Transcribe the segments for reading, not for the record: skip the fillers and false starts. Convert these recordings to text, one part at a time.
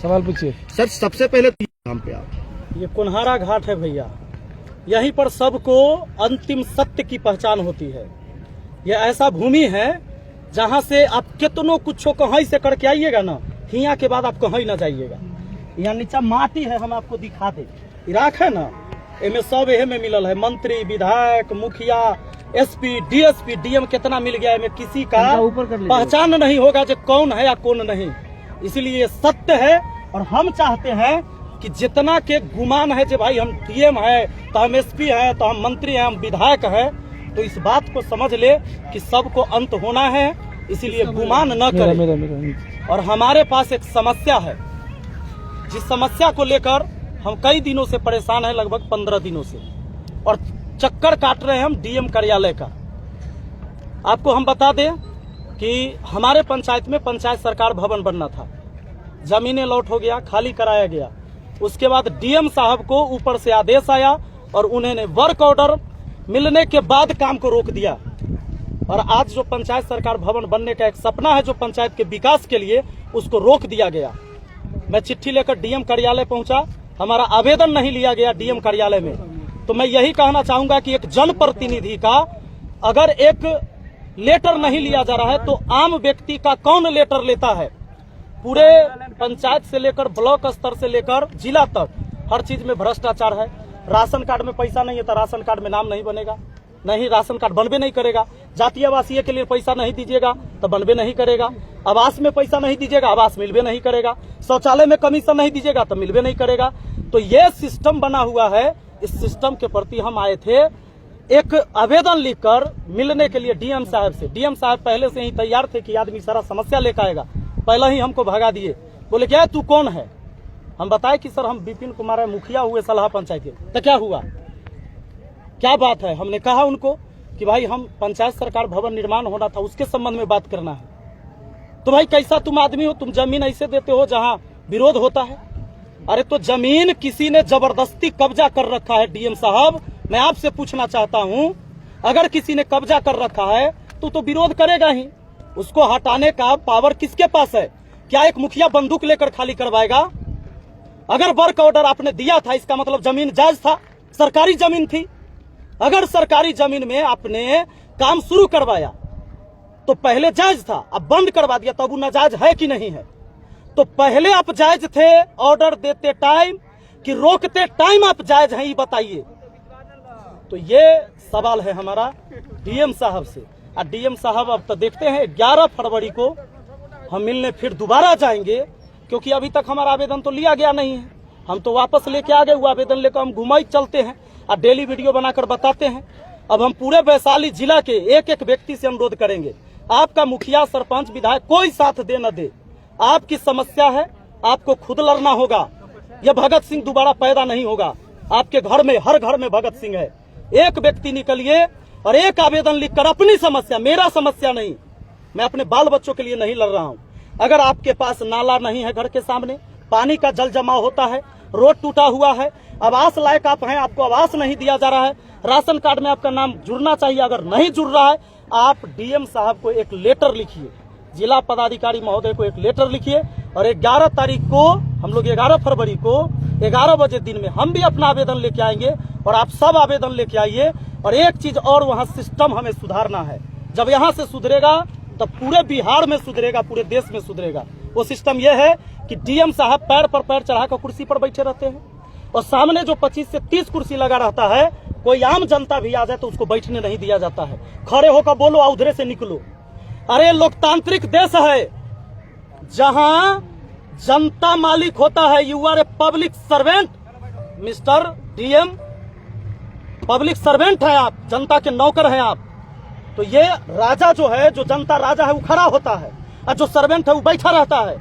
सवाल पूछिए सर। सबसे पहले नाम पे आप, ये कुन्हारा घाट है भैया, यहीं पर सबको अंतिम सत्य की पहचान होती है। यह ऐसा भूमि है जहां से आप कितनों कुछो कहीं से करके आइएगा ना, हिया के बाद आप कहीं ना जाइएगा। यहाँ नीचा माटी है, हम आपको दिखा दे। इराक है ना, इनमें सब एहे में मिलल है, मंत्री, विधायक, मुखिया, एसपी, डीएसपी, डीएम कितना मिल गया है, किसी का पहचान नहीं होगा जो कौन है या कौन नहीं। इसलिए ये सत्य है और हम चाहते हैं कि जितना के गुमान है जो भाई हम डीएम है तो हम एसपी है तो हम मंत्री हैं, हम विधायक है, तो इस बात को समझ ले कि सबको अंत होना है, इसलिए गुमान न करें। और हमारे पास एक समस्या है, जिस समस्या को लेकर हम कई दिनों से परेशान हैं, लगभग 15 दिनों से, और चक्कर काट रहे हैं हम डीएम कार्यालय का। आपको हम बता दें कि हमारे पंचायत में पंचायत सरकार भवन बनना था, जमीनें लॉट हो गया, खाली कराया गया। उसके बाद डीएम साहब को ऊपर से आदेश आया और उन्होंने वर्क ऑर्डर मिलने के बाद काम को रोक दिया। और आज जो पंचायत सरकार भवन बनने का एक सपना है जो पंचायत के विकास के लिए, उसको रोक दिया गया। मैं चिट्ठी लेकर डीएम कार्यालय पहुंचा, हमारा आवेदन नहीं लिया गया डीएम कार्यालय में। तो मैं यही कहना चाहूंगा कि एक जनप्रतिनिधि का अगर एक लेटर नहीं लिया जा रहा है तो आम व्यक्ति का कौन लेटर लेता है। पूरे पंचायत से लेकर ब्लॉक स्तर से लेकर जिला तक हर चीज में भ्रष्टाचार है। राशन कार्ड में पैसा नहीं है तो राशन कार्ड में नाम नहीं बनेगा, नहीं राशन कार्ड बनबे नहीं करेगा। जातीय आवासीय के लिए पैसा नहीं दीजिएगा तो बनबे नहीं करेगा। आवास में पैसा नहीं दीजिएगा, आवास मिलबे नहीं करेगा। शौचालय में कमीशन नहीं दीजिएगा तो मिलबे नहीं करेगा। तो ये सिस्टम बना हुआ है, इस सिस्टम के प्रति हम आए थे एक आवेदन लिखकर मिलने के लिए डीएम साहब से। डीएम साहब पहले से ही तैयार थे कि आदमी सारा समस्या लेकर आएगा, पहले ही हमको भगा दिए। बोले क्या तू कौन है? हम बताए कि सर हम विपिन कुमार है, मुखिया हुए सलाह पंचायत के। तो क्या हुआ, क्या बात है? हमने कहा उनको कि भाई हम पंचायत सरकार भवन निर्माण होना था, उसके संबंध में बात करना है। तो भाई कैसा तुम आदमी हो, तुम जमीन ऐसे देते हो जहां विरोध होता है? अरे तो जमीन किसी ने जबरदस्ती कब्जा कर रखा है डीएम साहब। मैं आपसे पूछना चाहता हूं, अगर किसी ने कब्जा कर रखा है तो विरोध करेगा ही। उसको हटाने का पावर किसके पास है? क्या एक मुखिया बंदूक लेकर खाली करवाएगा? अगर वर्क ऑर्डर आपने दिया था, इसका मतलब जमीन जायज था, सरकारी जमीन थी। अगर सरकारी जमीन में आपने काम शुरू करवाया तो पहले जायज था, अब बंद करवा दिया तो अब नाजायज है कि नहीं है? तो पहले आप जायज थे ऑर्डर देते टाइम कि रोकते टाइम आप जायज हैं, ये बताइए। तो ये सवाल है हमारा डीएम साहब से। और डीएम साहब अब तो देखते हैं 11 फरवरी को हम मिलने फिर दोबारा जाएंगे, क्योंकि अभी तक हमारा आवेदन तो लिया गया नहीं है। हम तो वापस लेके आ गए, वो आवेदन लेकर हम घुमाई चलते हैं और डेली वीडियो बनाकर बताते हैं। अब हम पूरे वैशाली जिला के एक एक व्यक्ति से अनुरोध करेंगे, आपका मुखिया, सरपंच, विधायक कोई साथ दे न दे, आपकी समस्या है, आपको खुद लड़ना होगा। यह भगत सिंह दोबारा पैदा नहीं होगा। आपके घर में, हर घर में भगत सिंह है। एक व्यक्ति निकलिए और एक आवेदन लिखकर अपनी समस्या, मेरा समस्या नहीं, मैं अपने बाल बच्चों के लिए नहीं लड़ रहा हूं। अगर आपके पास नाला नहीं है घर के सामने, पानी का जल जमाव होता है, रोड टूटा हुआ है, आवास लायक आप हैं, आपको आवास नहीं दिया जा रहा है, राशन कार्ड में आपका नाम जुड़ना चाहिए, अगर नहीं जुड़ रहा है, आप डीएम साहब को एक लेटर लिखिए, जिला पदाधिकारी महोदय को एक लेटर लिखिए। और 11 तारीख को हम लोग 11 फरवरी को 11 बजे दिन में हम भी अपना आवेदन लेके आएंगे और आप सब आवेदन लेके आइए। और एक चीज और, वहां सिस्टम हमें सुधारना है। जब यहां से सुधरेगा तब पूरे बिहार में सुधरेगा, पूरे देश में सुधरेगा। वो सिस्टम यह है कि डीएम साहब पैर पर पैर चढ़ाकर कुर्सी पर बैठे रहते हैं और सामने जो 25 से 30 कुर्सी लगा रहता है, कोई आम जनता भी आ जाए तो उसको बैठने नहीं दिया जाता है। खड़े होकर बोलो, उधरे से निकलो। अरे लोकतांत्रिक देश है जहां जनता मालिक होता है। You are a public servant mister DM, public servant है आप, जनता के नौकर हैं आप। तो ये राजा जो है, जो जनता राजा है, वो खड़ा होता है और जो सर्वेंट है वो बैठा रहता है।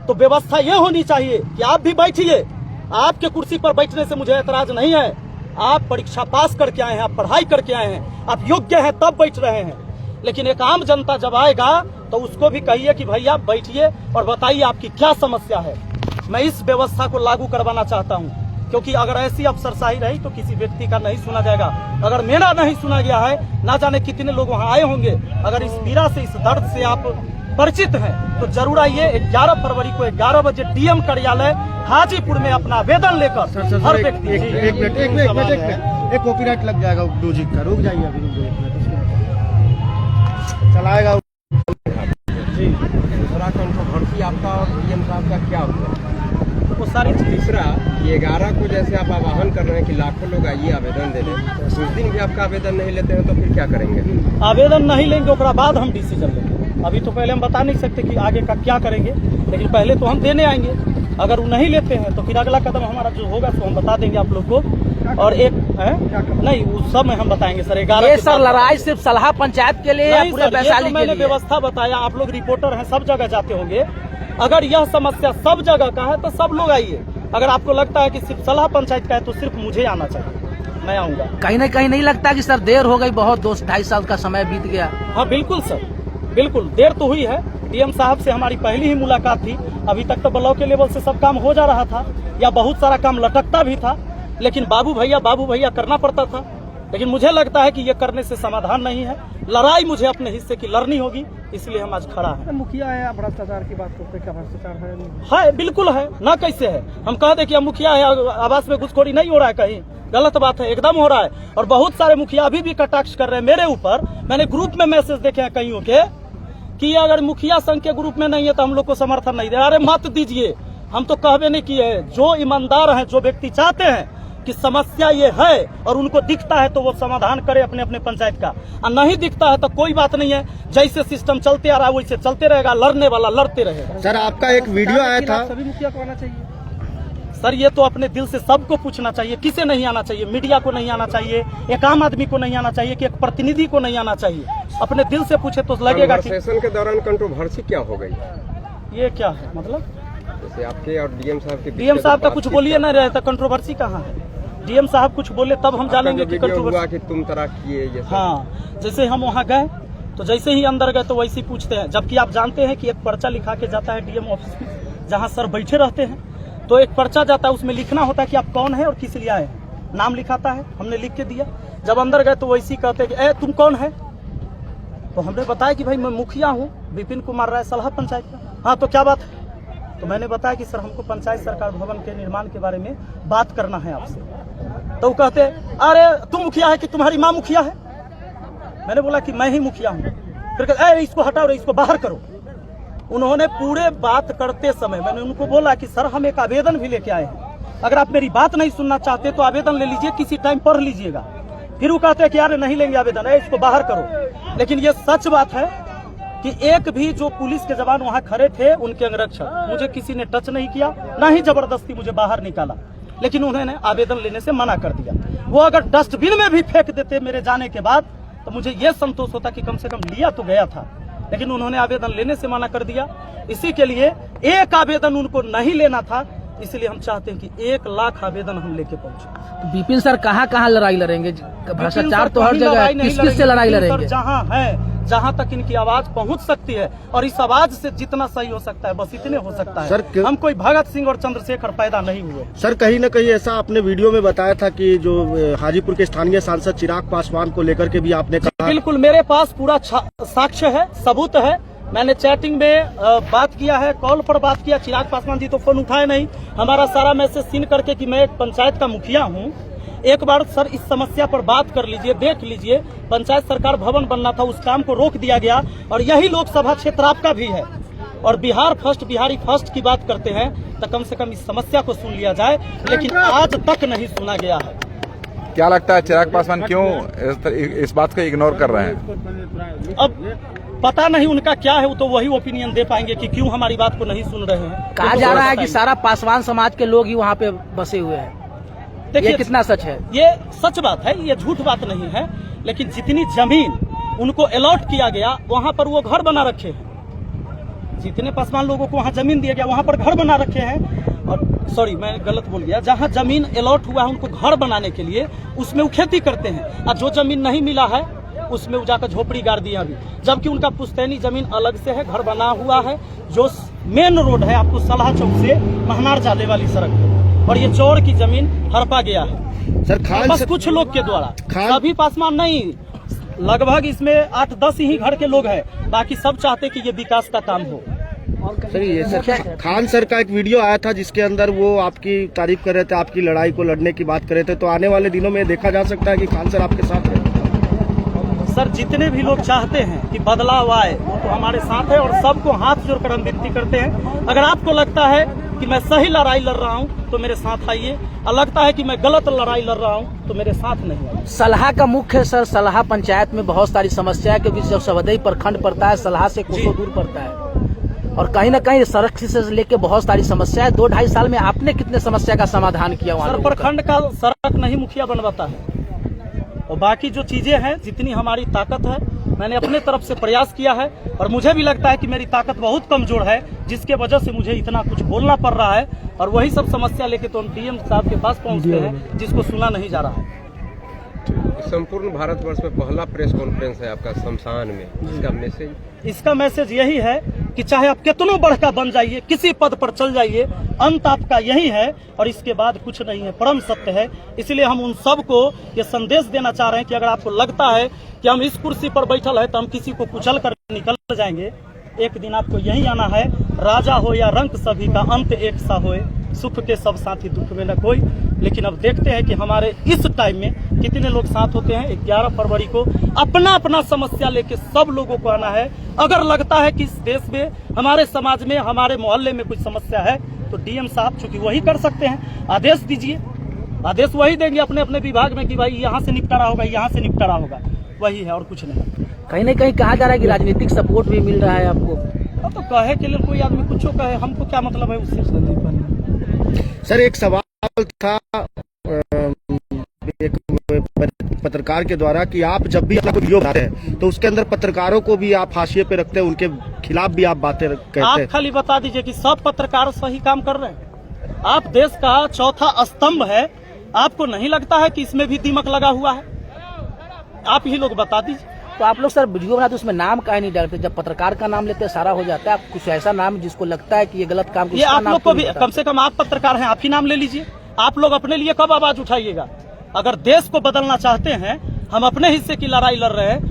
तो व्यवस्था ये होनी चाहिए कि आप भी बैठिए। आपके कुर्सी पर बैठने से मुझे एतराज नहीं है। आप परीक्षा पास करके आए हैं, आप पढ़ाई करके आए हैं, आप योग्य हैं तब बैठ रहे हैं। लेकिन एक आम जनता जब आएगा तो उसको भी कहिए कि भैया बैठिए और बताइए आपकी क्या समस्या है। मैं इस व्यवस्था को लागू करवाना चाहता हूं, क्योंकि अगर ऐसी अफसरशाही रही तो किसी व्यक्ति का नहीं सुना जाएगा। अगर मेरा नहीं सुना गया है, ना जाने कितने लोग वहां आए होंगे। अगर इस पीड़ा से, इस दर्द से आप परिचित हैं तो जरूर आइए। 11 फरवरी को 11 बजे डीएम कार्यालय हाजीपुर में अपना आवेदन लेकर हर व्यक्ति एक कॉपीराइट लग जाएगा म्यूजिक का। रुक जाइए अभी, रुक जाइए, चलाएगा जी। दूसरा कंट्रोवर्सी आपका और डीएम साहब का क्या होगा? वो सारी चीज। तीसरा, ये 11 को जैसे आप आह्वान कर रहे हैं कि लाखों लोग आइए आवेदन देने, उस दिन भी आपका आवेदन नहीं लेते हैं तो फिर क्या करेंगे? आवेदन नहीं लेंगे उसके बाद हम डिसीजन लेंगे। अभी तो पहले हम बता नहीं सकते कि आगे का क्या करेंगे, लेकिन पहले तो हम देने आएंगे। अगर वो नहीं लेते हैं तो फिर अगला कदम हमारा जो होगा तो हम बता देंगे आप लोग को। और एक है नहीं, वो सब में हम बताएंगे सर। 11 ये सर लड़ाई सिर्फ सलाह पंचायत के लिए या पूरे वैशाली के मैंने लिए? व्यवस्था बताया, आप लोग रिपोर्टर हैं, सब जगह जाते होंगे। अगर यह समस्या सब जगह का है तो सब लोग आइए। अगर आपको लगता है कि सिर्फ सलाह पंचायत का है तो सिर्फ मुझे आना चाहिए, मैं आऊंगा। कहीं न कहीं नहीं लगता कि सर देर हो गई, बहुत 2-2.5 साल का समय बीत गया? हाँ बिल्कुल सर, बिल्कुल देर तो हुई है। डीएम साहब से हमारी पहली ही मुलाकात थी। अभी तक तो ब्लॉक के लेवल से सब काम हो जा रहा था या बहुत सारा काम लटकता भी था, लेकिन बाबू भैया करना पड़ता था। लेकिन मुझे लगता है कि ये करने से समाधान नहीं है। लड़ाई मुझे अपने हिस्से की लड़नी होगी, इसलिए हम आज खड़ा हैं। मुखिया है, भ्रष्टाचार की बात करते, क्या भ्रष्टाचार है? है, बिल्कुल है ना, कैसे है? हम कह दे कि हम मुखिया है, आवास में घुसखोरी नहीं हो रहा है, कहीं गलत बात है? एकदम हो रहा है। और बहुत सारे मुखिया अभी भी कटाक्ष कर रहे हैं मेरे ऊपर। मैंने ग्रुप में मैसेज देखे हैं कईयों के कि अगर मुखिया संघ के ग्रुप में नहीं है तो हम लोग को समर्थन नहीं दे। अरे मत दीजिए, हम तो कहबे नहीं किए हैं। जो ईमानदार हैं, जो व्यक्ति चाहते हैं कि समस्या ये है और उनको दिखता है तो वो समाधान करे अपने अपने पंचायत का, और नहीं दिखता है तो कोई बात नहीं है। जैसे सिस्टम चलते आ रहा है वैसे चलते रहेगा, लड़ने वाला लड़ते रहेगा। सर आपका एक वीडियो आया था, सभी मुखिया को आना चाहिए सर। ये तो अपने दिल से सबको पूछना चाहिए, किसे नहीं आना चाहिए? मीडिया को नहीं आना चाहिए, एक आम आदमी को नहीं आना चाहिए, कि एक प्रतिनिधि को नहीं आना चाहिए? अपने दिल से पूछे तो लगेगा कि सेशन के दौरान कंट्रोवर्सी क्या हो गई? ये क्या है मतलब? जैसे आपके और डीएम साहब के डीएम साहब का कुछ बोलिए ना रहता, कंट्रोवर्सी कहाँ है? डीएम साहब कुछ बोले तब हम जानेंगे कि कंट्रोवर्सी। कि तुम तरह किए हाँ, जैसे हम वहाँ गए तो जैसे ही अंदर गए तो वैसे ही पूछते हैं, जबकि आप जानते हैं कि एक पर्चा लिखा के जाता है डीएम ऑफिस में, जहाँ सर बैठे रहते हैं। तो एक पर्चा जाता है, उसमें लिखना होता है कि आप कौन है और किस लिए आए हैं, नाम लिखाता है, हमने लिख के दिया। जब अंदर गए तो वैसे ही कहते हैं कि ए तुम कौन है? तो हमने बताया कि भाई मैं मुखिया हूँ विपिन कुमार राय, सलाह पंचायत का। हाँ तो क्या बात है? तो मैंने बताया कि सर हमको पंचायत सरकार भवन के निर्माण के बारे में बात करना है आपसे। तो वो कहते अरे तुम मुखिया है कि तुम्हारी माँ मुखिया है? मैंने बोला कि मैं ही मुखिया हूँ। फिर कहते इसको हटाओ, इसको बाहर करो। उन्होंने पूरे बात करते समय मैंने उनको बोला कि सर हम एक आवेदन भी लेके आए हैं, अगर आप मेरी बात नहीं सुनना चाहते तो आवेदन ले लीजिए, किसी टाइम पढ़ लीजिएगा। फिर वो कहते हैं कि यार नहीं लेंगे आवेदन, इसको बाहर करो। लेकिन ये सच बात है कि एक भी जो पुलिस के जवान वहाँ खड़े थे, उनके अंगरक्षक, मुझे किसी ने टच नहीं किया, ना ही जबरदस्ती मुझे बाहर निकाला। लेकिन उन्होंने आवेदन लेने से मना कर दिया। वो अगर डस्टबिन में भी फेंक देते मेरे जाने के बाद तो मुझे ये संतोष होता कि कम से कम लिया तो गया था। लेकिन उन्होंने आवेदन लेने से मना कर दिया। इसी के लिए एक आवेदन उनको नहीं लेना था, इसलिए हम चाहते हैं कि 1 लाख आवेदन हम लेके पहुंचे। विपिन सर कहाँ लड़ाई लड़ेंगे? भ्रष्टाचार तो हर जगह है, किस से लड़ाई लड़ेंगे? जहाँ है, जहाँ तक इनकी आवाज पहुँच सकती है, और इस आवाज से जितना सही हो सकता है बस इतने हो सकता है। सर हम कोई भगत सिंह और चंद्रशेखर पैदा नहीं हुए। सर कहीं न कहीं ऐसा आपने वीडियो में बताया था कि जो हाजीपुर के स्थानीय सांसद चिराग पासवान को लेकर के भी आपने कहा। बिल्कुल, मेरे पास पूरा साक्ष्य है, सबूत है। मैंने चैटिंग में बात किया है, कॉल पर बात किया। चिराग पासवान जी तो फोन उठाए नहीं। हमारा सारा मैसेज सीन करके कि मैं एक पंचायत का मुखिया हूँ, एक बार सर इस समस्या पर बात कर लीजिए, देख लीजिए। पंचायत सरकार भवन बनना था, उस काम को रोक दिया गया, और यही लोकसभा क्षेत्र आपका भी है। और बिहार फर्स्ट, बिहारी फर्स्ट की बात करते हैं तो कम से कम इस समस्या को सुन लिया जाए, लेकिन आज तक नहीं सुना गया है। क्या लगता है चिराग पासवान क्यों इस बात को इग्नोर कर रहे हैं? अब पता नहीं उनका क्या है, वो तो वही ओपिनियन दे पाएंगे कि क्यों हमारी बात को नहीं सुन रहे हैं। कहा जा रहा है कि सारा पासवान समाज के लोग ही वहाँ पे बसे हुए हैं। ये कितना सच है? ये सच बात है, ये झूठ बात नहीं है। लेकिन जितनी जमीन उनको अलॉट किया गया वहाँ पर वो घर बना रखे हैं। जितने पासवान लोगों को वहाँ जमीन दिया गया वहाँ पर घर बना रखे हैं। और सॉरी मैं गलत बोल गया, जहाँ जमीन अलॉट हुआ है उनको घर बनाने के लिए, उसमें वो खेती करते हैं। और जो जमीन नहीं मिला है उसमें वो जाकर झोपड़ी गाड़ दिया अभी, जबकि उनका पुश्तैनी जमीन अलग से है, घर बना हुआ है। जो मेन रोड है आपको सलाह चौक से महनार जाने वाली सड़क है, और ये चौड़ की जमीन हड़पा गया है सर खान बस कुछ लोग के द्वारा। सभी पासवान नहीं, लगभग इसमें 8-10 ही घर के लोग हैं, बाकी सब चाहते कि ये विकास का काम हो। सर ये सर खान सर का एक वीडियो आया था जिसके अंदर वो आपकी तारीफ कर रहे थे, आपकी लड़ाई को लड़ने की बात कर रहे थे, तो आने वाले दिनों में देखा जा सकता है कि खान सर आपके साथ है? सर जितने भी लोग चाहते हैं कि बदलाव आए वो तो हमारे साथ है और सबको हाथ जोड़कर हम विनती करते हैं। अगर आपको लगता है कि मैं सही लड़ाई लड़ रहा हूं तो मेरे साथ आइए, और लगता है कि मैं गलत लड़ाई लड़ रहा हूं तो मेरे साथ नहीं आइए। सलाह का मुख्य सर, सलाह पंचायत में बहुत सारी समस्या है, क्योंकि जब सवदई प्रखंड पड़ता है सलाह से कोसों दूर पड़ता है, और कहीं न कहीं सड़क से लेके बहुत सारी समस्या है। 2-2.5 साल में आपने कितने समस्या का समाधान किया वहाँ? सर प्रखंड का सड़क नहीं मुखिया बनवाता है, और बाकी जो चीजें हैं जितनी हमारी ताकत है मैंने अपने तरफ से प्रयास किया है, और मुझे भी लगता है कि मेरी ताकत बहुत कमजोर है, जिसके वजह से मुझे इतना कुछ बोलना पड़ रहा है, और वही सब समस्या लेके तो हम डीएम साहब के पास पहुंचते हैं, जिसको सुना नहीं जा रहा है। संपूर्ण भारतवर्ष में पहला प्रेस कॉन्फ्रेंस है आपका शमशान में, इसका मैसेज? इसका मैसेज यही है कि चाहे आप कितनों बड़का बन जाइए, किसी पद पर चल जाइए, अंत आपका यही है और इसके बाद कुछ नहीं है, परम सत्य है। इसलिए हम उन सबको ये संदेश देना चाह रहे हैं कि अगर आपको लगता है कि हम इस कुर्सी पर बैठल है तो हम किसी को कुचल कर निकल जाएंगे, एक दिन आपको यही आना है। राजा हो या रंक सभी का अंत एक सा होए, सुख के सब साथी दुख में न कोई। लेकिन अब देखते हैं कि हमारे इस टाइम में कितने लोग साथ होते हैं। 11 फरवरी को अपना अपना समस्या लेके सब लोगों को आना है। अगर लगता है कि इस देश में, हमारे समाज में, हमारे मोहल्ले में कुछ समस्या है तो डीएम साहब चूंकि वही कर सकते हैं, आदेश दीजिए, आदेश वही देंगे अपने अपने विभाग में कि भाई यहाँ से निपटारा होगा, यहाँ से निपटारा होगा, वही है और कुछ नहीं। कहीं न कहीं कहा जा रहा है कि राजनीतिक सपोर्ट भी मिल रहा है आपको। अब तो कहे के लिए कोई आदमी कुछ कहे, हमको क्या मतलब है उससे। सर एक सवाल था एक पत्रकार के द्वारा कि आप जब भी अपना वीडियो बनाते हैं तो उसके अंदर पत्रकारों को भी आप हाशिए पे रखते हैं, उनके खिलाफ भी आप बातें कहते हैं। आप खाली बता दीजिए कि सब पत्रकार सही काम कर रहे हैं। आप देश का चौथा स्तंभ है, आपको नहीं लगता है कि इसमें भी दिमक लगा हुआ है? आप ही लोग बता दीजिए। तो आप लोग सर वीडियो बनाते उसमें नाम काहे नहीं डालते? जब पत्रकार का नाम लेते हैं सारा हो जाता है, आप कुछ ऐसा नाम जिसको लगता है कि ये गलत काम, ये आप लोग को भी कम से कम, आप पत्रकार हैं, आप ही नाम ले लीजिए। आप लोग अपने लिए कब आवाज उठाइएगा? अगर देश को बदलना चाहते हैं, हम अपने हिस्से की लड़ाई लड़ रहे हैं,